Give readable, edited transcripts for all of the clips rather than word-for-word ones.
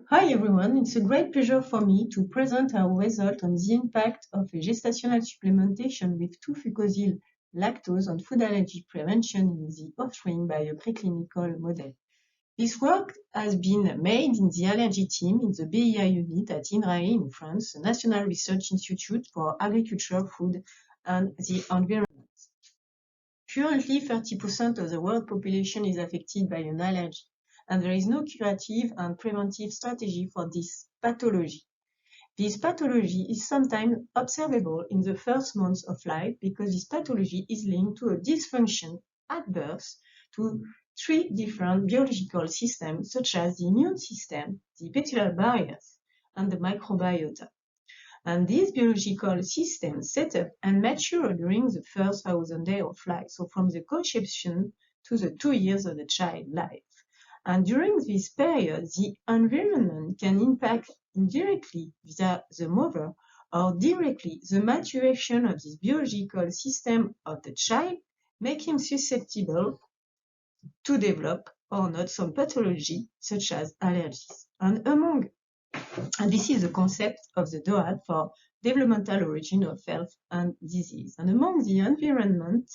Hi everyone, it's a great pleasure for me to present our result on the impact of a gestational supplementation with 2-fucosyl lactose on food allergy prevention in the offspring by a preclinical model. This work has been made in the allergy team in the BEI unit at INRAE in France, the National Research Institute for Agriculture, Food and the Environment. Currently, 30% of the world population is affected by an allergy, and there is no curative and preventive strategy for this pathology. This pathology is sometimes observable in the first months of life because this pathology is linked to a dysfunction at birth to 3 different biological systems such as the immune system, the epithelial barriers, and the microbiota. And these biological systems set up and mature during the first 1,000 days of life, so from the conception to the 2 years of the child life. And during this period, the environment can impact indirectly via the mother or directly the maturation of this biological system of the child, make him susceptible to develop or not some pathology such as allergies. And this is the concept of the DOAD for developmental origin of health and disease. And among the environment,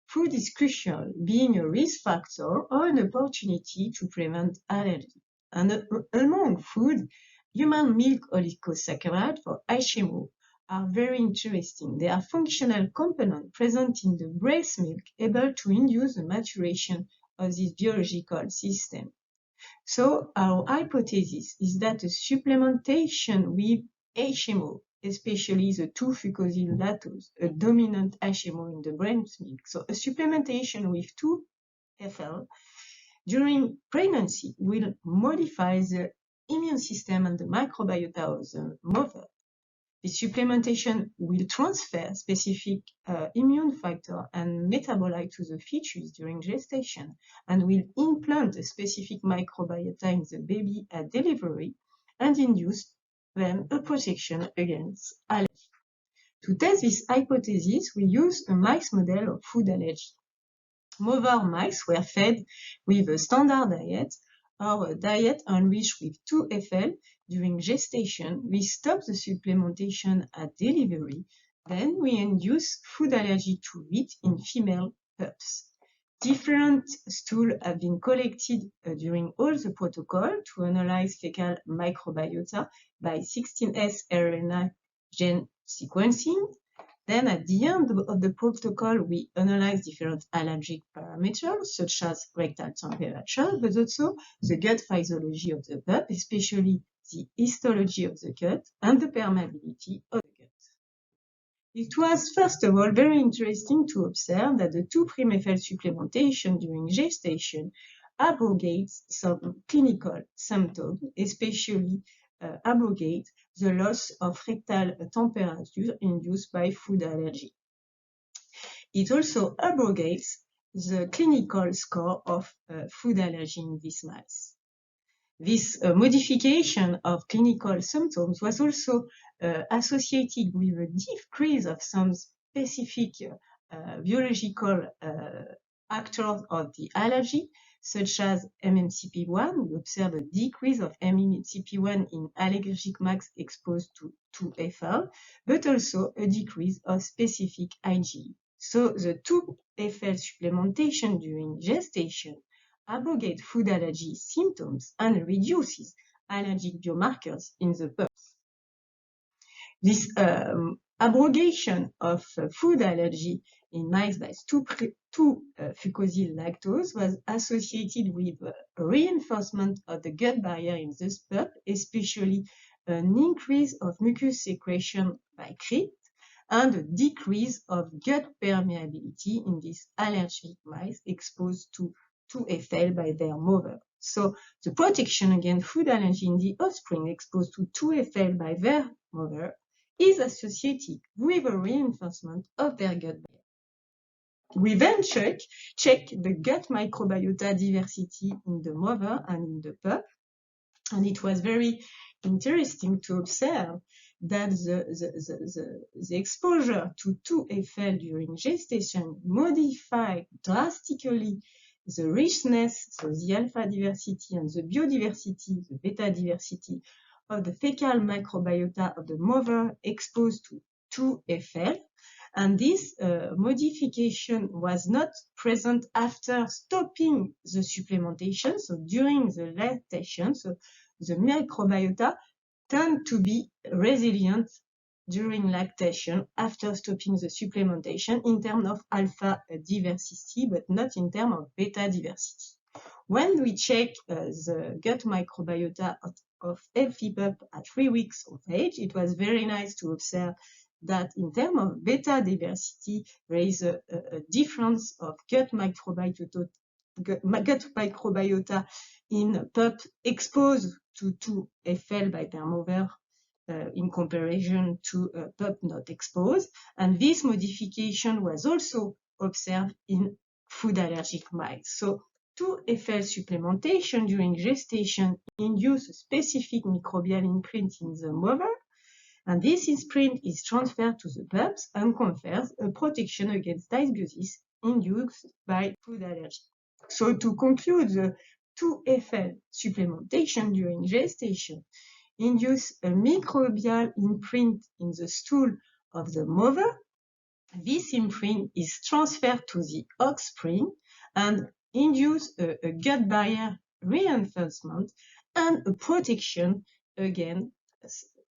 food is crucial, being a risk factor or an opportunity to prevent allergy. And among food, human milk oligosaccharides for HMO are very interesting. They are functional components present in the breast milk able to induce the maturation of this biological system. So our hypothesis is that a supplementation with HMO, especially the 2-fucosyl lactose, a dominant HMO in the breast milk, so a supplementation with 2-FL during pregnancy will modify the immune system and the microbiota of the mother. The supplementation will transfer specific immune factor and metabolite to the fetus during gestation and will implant a specific microbiota in the baby at delivery and induce then a protection against allergy. To test this hypothesis, we use a mice model of food allergy. Mother mice were fed with a standard diet or a diet enriched with 2-FL during gestation. We stop the supplementation at delivery. Then we induce food allergy to wheat in female pups. Different stools have been collected during all the protocol to analyze fecal microbiota by 16S RNA gene sequencing. Then at the end of the protocol, we analyze different allergic parameters, such as rectal temperature, but also the gut physiology of the pup, especially the histology of the gut and the permeability of the gut. It was, first of all, very interesting to observe that the 2'-FL supplementation during gestation abrogates some clinical symptoms, especially abrogate the loss of rectal temperature induced by food allergy. It also abrogates the clinical score of food allergy in these mice. This modification of clinical symptoms was also associated with a decrease of some specific biological actors of the allergy, such as MMCP1. We observe a decrease of MMCP1 in allergic mice exposed to 2-FL, but also a decrease of specific IgE. So the 2-FL supplementation during gestation abrogates food allergy symptoms and reduces allergic biomarkers in the pups. This abrogation of food allergy in mice by 2-fucosyl lactose was associated with a reinforcement of the gut barrier in this pup, especially an increase of mucus secretion by CRIT and a decrease of gut permeability in these allergic mice exposed to 2-FL by their mother. So the protection against food allergy in the offspring exposed to 2-FL by their mother is associated with a reinforcement of their gut barrier. We then check the gut microbiota diversity in the mother and in the pup, and it was very interesting to observe that the exposure to 2-FL during gestation modified drastically the richness, so the alpha diversity and the biodiversity, the beta diversity of the fecal microbiota of the mother exposed to 2-FL. And this modification was not present after stopping the supplementation, so during the lactation, so the microbiota tend to be resilient during lactation after stopping the supplementation in terms of alpha diversity, but not in terms of beta diversity. When we check the gut microbiota of healthy pup at 3 weeks of age, it was very nice to observe that in terms of beta diversity, there is a difference of gut microbiota in pup exposed to 2-FL by their mother in comparison to pup not exposed. And this modification was also observed in food allergic mice. So 2-FL supplementation during gestation induces a specific microbial imprint in the mother, and this imprint is transferred to the pups and confers a protection against dysbiosis induced by food allergy. So to conclude, the 2-FL supplementation during gestation induce a microbial imprint in the stool of the mother. This imprint is transferred to the offspring and induce a gut barrier reinforcement and a protection against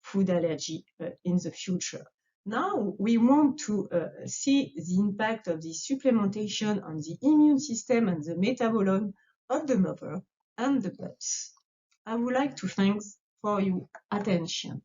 food allergy in the future. Now we want to see the impact of the supplementation on the immune system and the metabolism of the mother and the pups. I would like to thank for your attention.